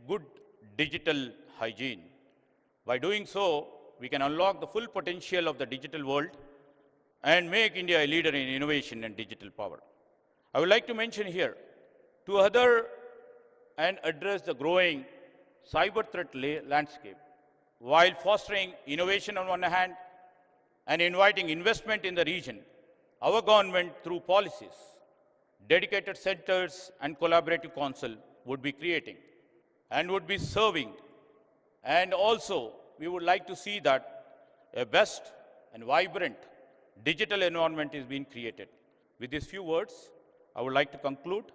good digital hygiene. By doing so, we can unlock the full potential of the digital world and make India a leader in innovation and digital power. I would like to mention here to other and address the growing cyber threat landscape while fostering innovation on one hand and inviting investment in the region. Our government, through policies, dedicated centers and collaborative council would be creating and would be serving. And also, we would like to see that a best and vibrant digital environment is being created. With these few words, I would like to conclude,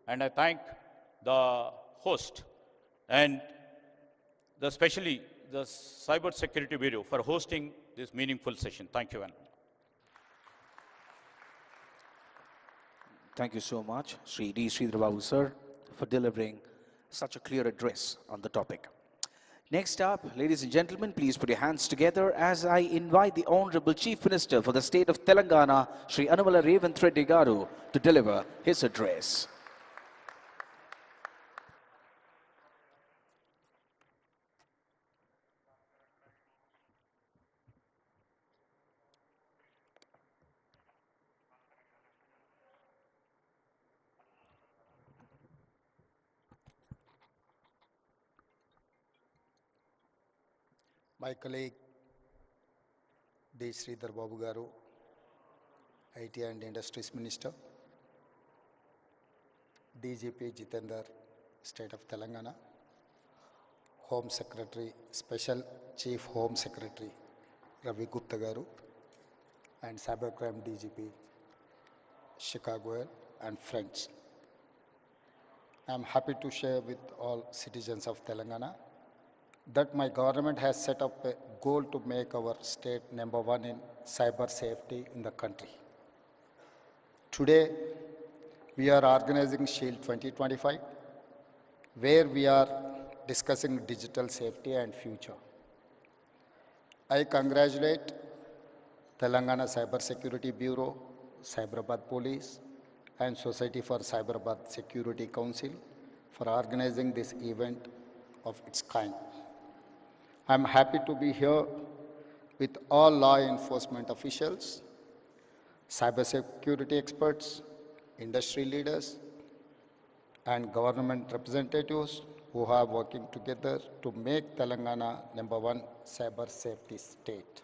and I thank the host and especially the Cybersecurity Bureau for hosting this meaningful session. Thank you, Anand. Thank you so much, Sri D. Sridhar Babu, sir, for delivering such a clear address on the topic. Next up, ladies and gentlemen, please put your hands together as I invite the Honorable Chief Minister for the state of Telangana, Sri Hon'ble Revanth Reddy Garu, to deliver his address. My colleague D. Sridhar Babu Garu, IT and Industries Minister, DGP Jitendra, State of Telangana, Home Secretary, Special Chief Home Secretary Ravi Gupta Garu, and Cybercrime DGP Chicago and friends. I am happy to share with all citizens of Telangana that my government has set up a goal to make our state #1 in cyber safety in the country. Today, we are organizing SHIELD-2025, where we are discussing digital safety and future. I congratulate Telangana Cybersecurity Bureau, Hyderabad Police, and Society for Cyberabad Security Council for organizing this event of its kind. I am happy to be here with all law enforcement officials, cybersecurity experts, industry leaders, and government representatives who are working together to make Telangana #1 cyber safety state.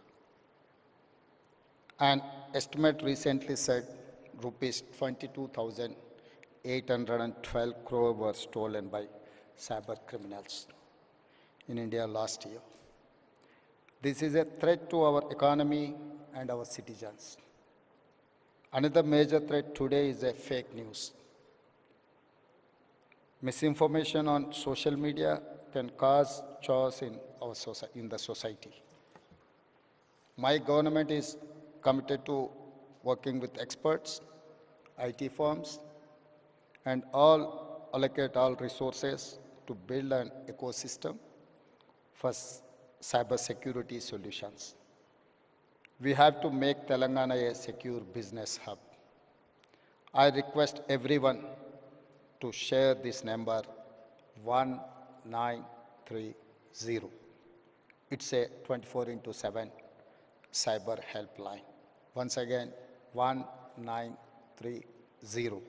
An estimate recently said rupees 22,812 crore were stolen by cyber criminals in India last year. This is a threat to our economy and our citizens. Another major threat today is a fake news. Misinformation on social media can cause chaos in the society. My government is committed to working with experts, IT firms, and allocate all resources to build an ecosystem for cybersecurity solutions. We have to make Telangana a secure business hub. I request everyone to share this number 1930. It's a 24/7 cyber helpline. Once again, 1930.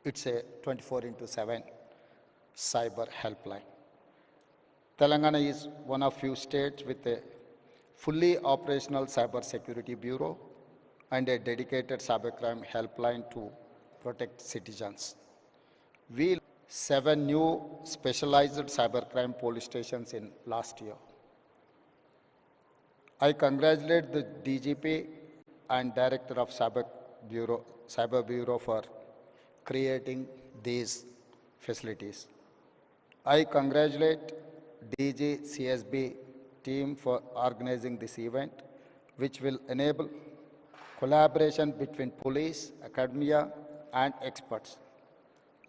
It's a 24/7 cyber helpline. Telangana is one of few states with a fully operational cybersecurity bureau and a dedicated cybercrime helpline to protect citizens. We 7 new specialized cybercrime police stations in last year. I congratulate the DGP and Director of Cyber Bureau for creating these facilities. I congratulate DG CSB team for organizing this event, which will enable collaboration between police, academia, and experts.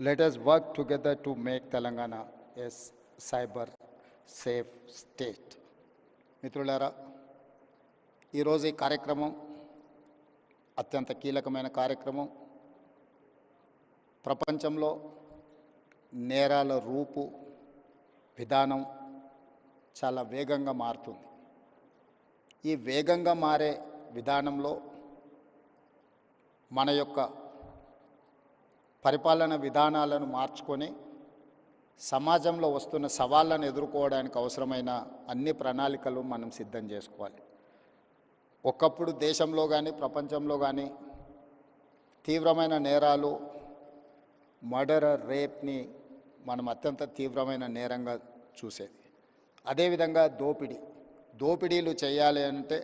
Let us work together to make Telangana a cyber safe state. మిత్రులారా, ఈరోజు ఈ కార్యక్రమం అత్యంత కీలకమైన కార్యక్రమం. ప్రపంచంలో నేరాల రూపు విధానం చాలా వేగంగా మారుతుంది. ఈ వేగంగా మారే విధానంలో మన యొక్క పరిపాలన విధానాలను మార్చుకొని సమాజంలో వస్తున్న సవాళ్ళను ఎదుర్కోవడానికి అవసరమైన అన్ని ప్రణాళికలు మనం సిద్ధం చేసుకోవాలి. ఒకప్పుడు దేశంలో కానీ ప్రపంచంలో కానీ తీవ్రమైన నేరాలు, మర్డర్, రేప్ని మనం అత్యంత తీవ్రమైన నేరంగా చూసేది. అదేవిధంగా దోపిడీలు చేయాలి అంటే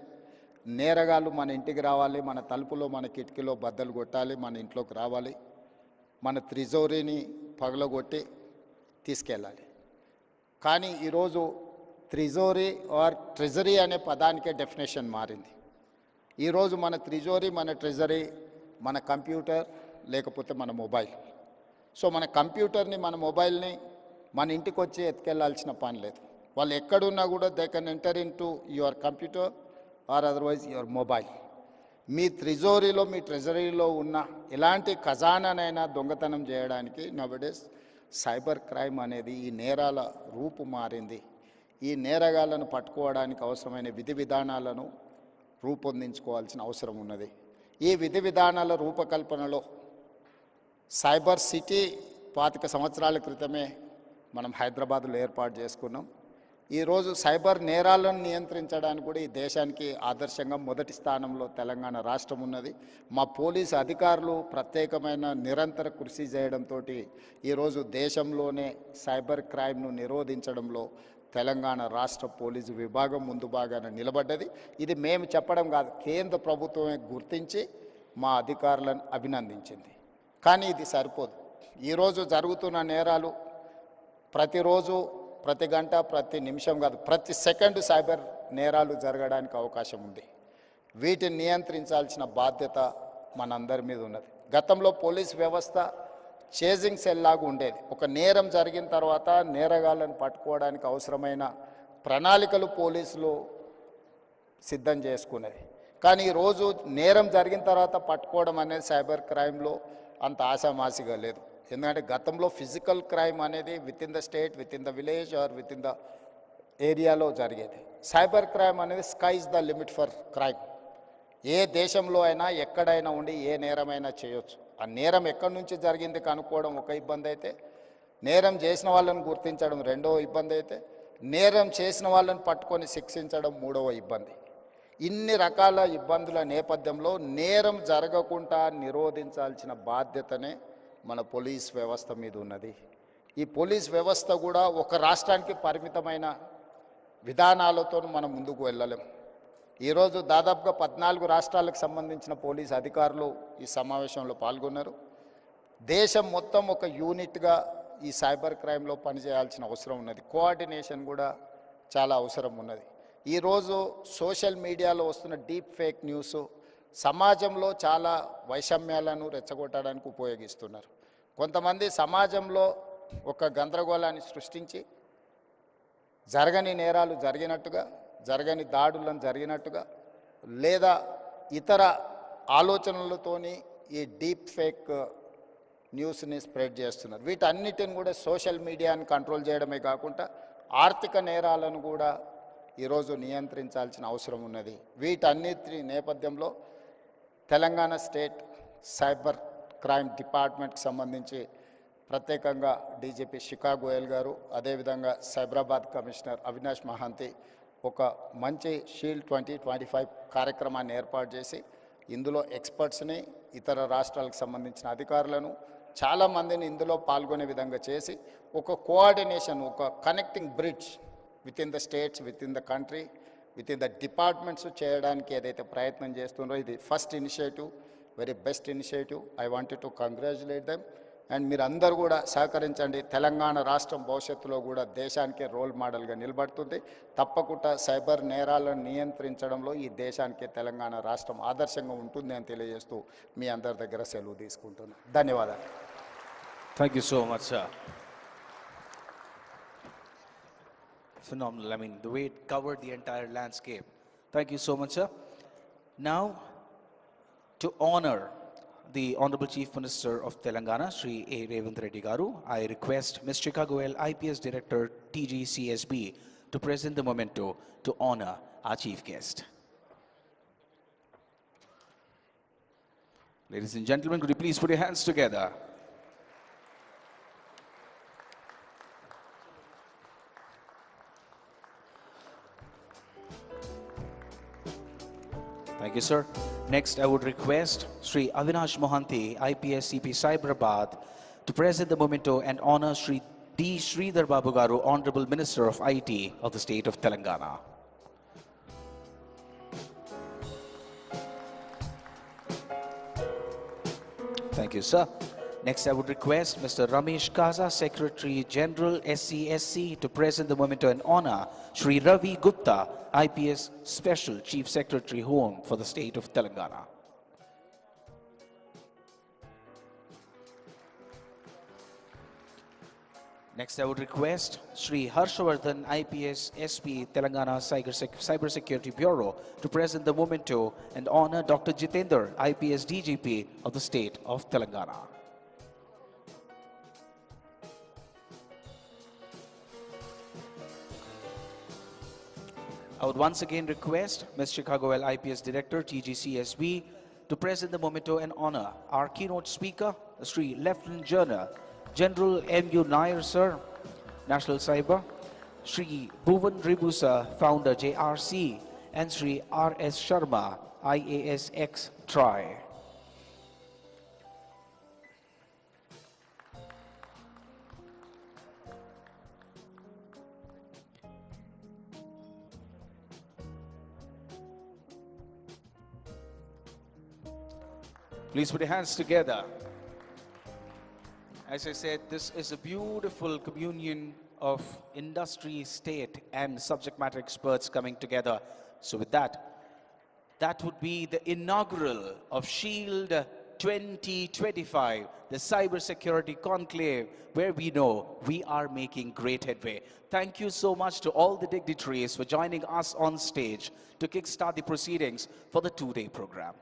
నేరగాళ్ళు మన ఇంటికి రావాలి, మన తలుపులో మన కిటికీలో బద్దలు కొట్టాలి, మన ఇంట్లోకి రావాలి, మన త్రిజోరీని పగలగొట్టి తీసుకెళ్ళాలి. కానీ ఈరోజు త్రిజోరీ ఆర్ ట్రెజరీ అనే పదానికే డెఫినేషన్ మారింది. ఈరోజు మన త్రిజోరీ, మన ట్రెజరీ మన కంప్యూటర్ లేకపోతే మన మొబైల్. సో మన కంప్యూటర్ని, మన మొబైల్ని మన ఇంటికి వచ్చి ఎత్తుకెళ్లాల్సిన పని లేదు. వాళ్ళు ఎక్కడున్నా కూడా they can enter in to your computer or otherwise your mobile. మీ త్రిజోరీలో, మీ ట్రెజరీలో ఉన్న ఎలాంటి ఖజానానైనా దొంగతనం చేయడానికి నవడేస్ సైబర్ క్రైమ్ అనేది ఈ నేరాల రూపు మారింది. ఈ నేరగాళ్లను పట్టుకోవడానికి అవసరమైన విధి విధానాలను రూపొందించుకోవాల్సిన అవసరం ఉన్నది. ఈ విధి విధానాల రూపకల్పనలో సైబర్ సిటీ 25 సంవత్సరాల క్రితమే మనం హైదరాబాద్లో ఏర్పాటు చేసుకున్నాం. ఈరోజు సైబర్ నేరాలను నియంత్రించడానికి కూడా ఈ దేశానికి ఆదర్శంగా మొదటి స్థానంలో తెలంగాణ రాష్ట్రం ఉన్నది. మా పోలీసు అధికారులు ప్రత్యేకమైన నిరంతర కృషి చేయడంతో ఈరోజు దేశంలోనే సైబర్ క్రైమ్ను నిరోధించడంలో తెలంగాణ రాష్ట్ర పోలీసు విభాగం ముందు భాగాన నిలబడ్డది. ఇది మేము చెప్పడం కాదు, కేంద్ర ప్రభుత్వమే గుర్తించి మా అధికారులను అభినందించింది. కానీ ఇది సరిపోదు. ఈరోజు జరుగుతున్న నేరాలు ప్రతిరోజు, ప్రతి గంట, ప్రతి నిమిషం కాదు, ప్రతి సెకండ్ సైబర్ నేరాలు జరగడానికి అవకాశం ఉంది. వీటిని నియంత్రించాల్సిన బాధ్యత మనందరి మీద ఉన్నది. గతంలో పోలీస్ వ్యవస్థ చేజింగ్ సెల్ లాగా ఉండేది. ఒక నేరం జరిగిన తర్వాత నేరగాళ్ళను పట్టుకోవడానికి అవసరమైన ప్రణాళికలు పోలీసులు సిద్ధం చేసుకునేది. కానీ ఈరోజు నేరం జరిగిన తర్వాత పట్టుకోవడం అనేది సైబర్ క్రైమ్లో అంత ఆశామాసిగా లేదు. ఎందుకంటే గతంలో ఫిజికల్ క్రైమ్ అనేది within the state, within the village or within the ఏరియాలో జరిగేది. సైబర్ క్రైమ్ అనేది sky is the limit for crime. ఏ దేశంలో అయినా ఎక్కడైనా ఉండి ఏ నేరమైనా చేయొచ్చు. ఆ నేరం ఎక్కడి నుంచి జరిగింది కనుక్కోవడం ఒక ఇబ్బంది అయితే, నేరం చేసిన వాళ్ళని గుర్తించడం రెండవ ఇబ్బంది అయితే, నేరం చేసిన వాళ్ళని పట్టుకొని శిక్షించడం మూడవ ఇబ్బంది. ఇన్ని రకాల ఇబ్బందుల నేపథ్యంలో నేరం జరగకుండా నిరోధించాల్సిన బాధ్యతనే మన పోలీస్ వ్యవస్థ మీద ఉన్నది. ఈ పోలీస్ వ్యవస్థ కూడా ఒక రాష్ట్రానికి పరిమితమైన విధానాలతో మనం ముందుకు వెళ్ళలేం. ఈరోజు దాదాపుగా 14 రాష్ట్రాలకు సంబంధించిన పోలీస్ అధికారులు ఈ సమావేశంలో పాల్గొన్నారు. దేశం మొత్తం ఒక యూనిట్గా ఈ సైబర్ క్రైమ్లో పనిచేయాల్సిన అవసరం ఉన్నది. కోఆర్డినేషన్ కూడా చాలా అవసరం ఉన్నది. ఈరోజు సోషల్ మీడియాలో వస్తున్న డీప్ ఫేక్ న్యూస్, సమాజంలో చాలా వైషమ్యాలను రెచ్చగొట్టడానికి ఉపయోగిస్తున్నారు. కొంతమంది సమాజంలో ఒక గందరగోళాన్ని సృష్టించి జరగని నేరాలు జరిగినట్టుగా, జరగని దాడులను జరిగినట్టుగా, లేదా ఇతర ఆలోచనలతోని ఈ డీప్ ఫేక్ న్యూస్ని స్ప్రెడ్ చేస్తున్నారు. వీటన్నిటిని కూడా సోషల్ మీడియాని కంట్రోల్ చేయడమే కాకుండా ఆర్థిక నేరాలను కూడా ఈరోజు నియంత్రించాల్సిన అవసరం ఉన్నది. వీటన్నిటి నేపథ్యంలో తెలంగాణ స్టేట్ సైబర్ క్రైమ్ డిపార్ట్మెంట్కి సంబంధించి ప్రత్యేకంగా డీజీపీ శిఖా గోయల్ గారు, అదేవిధంగా సైబరాబాద్ కమిషనర్ అవినాష్ మహాంతి ఒక మంచి షీల్డ్ 2025 కార్యక్రమాన్ని ఏర్పాటు చేసి ఇందులో ఎక్స్పర్ట్స్ని, ఇతర రాష్ట్రాలకు సంబంధించిన అధికారులను చాలామందిని ఇందులో పాల్గొనే విధంగా చేసి ఒక కోఆర్డినేషన్, ఒక connecting bridge with in the states, with in the country, with in the departments చేయడానికి ఏదైతే ప్రయత్నం చేస్తున్నారో ఇది first initiative, very best initiative. I wanted to congratulate them. And మీరు అందరూ కూడా సహకరించండి. తెలంగాణ రాష్ట్రం భవిష్యత్తులో కూడా దేశానికే రోల్ మోడల్గా నిలబడుతుంది. తప్పకుండా సైబర్ నేరాలను నియంత్రించడంలో ఈ దేశానికి తెలంగాణ రాష్ట్రం ఆదర్శంగా ఉంటుంది అని తెలియజేస్తూ మీ అందరి దగ్గర సెలవు తీసుకుంటున్నాను. ధన్యవాదాలు. Thank you so much, sir. Phenomenal. I mean, the way it covered the entire landscape. Thank you so much, sir. Now, to honor the Honorable Chief Minister of Telangana, Shri A. Revanth Reddy Garu, I request Ms. Shikha Goyal, IPS Director, TGCSB, to present the memento to honor our chief guest. Ladies and gentlemen, could you please put your hands together? Thank you, sir. Next, I would request Sri Avinash Mohanty, IPS CP Cyberabad, to present the memento and honor Sri D. Sridhar Babu Garu, Honorable Minister of IT of the state of Telangana. Thank you, sir. Next, I would request Mr. Ramesh Kaza, Secretary General SCSC, to present the memento and honor Sri Ravi Gupta, IPS Special Chief Secretary Home for the state of Telangana. Next, I would request Sri Harshavardhan, IPS SP Telangana Cybersecurity Bureau, to present the memento and honor Dr. Jitendra, IPS DGP of the state of Telangana. I would once again request Ms. Shikha Goyal, IPS Director, TGCSB, to present the memento and honor our keynote speaker, Sri Lieutenant General M.U. Nair, sir, National Cyber, Sri Bhuvan Ribusa, Founder JRC, and Sri R.S. Sharma, IASX TRI. Please put your hands together. As I said, this is a beautiful communion of industry, state, and subject matter experts coming together. So with that, that would be the inaugural of SHIELD 2025, the Cybersecurity Conclave, where we know we are making great headway. Thank you so much to all the dignitaries for joining us on stage to kickstart the proceedings for the two-day program.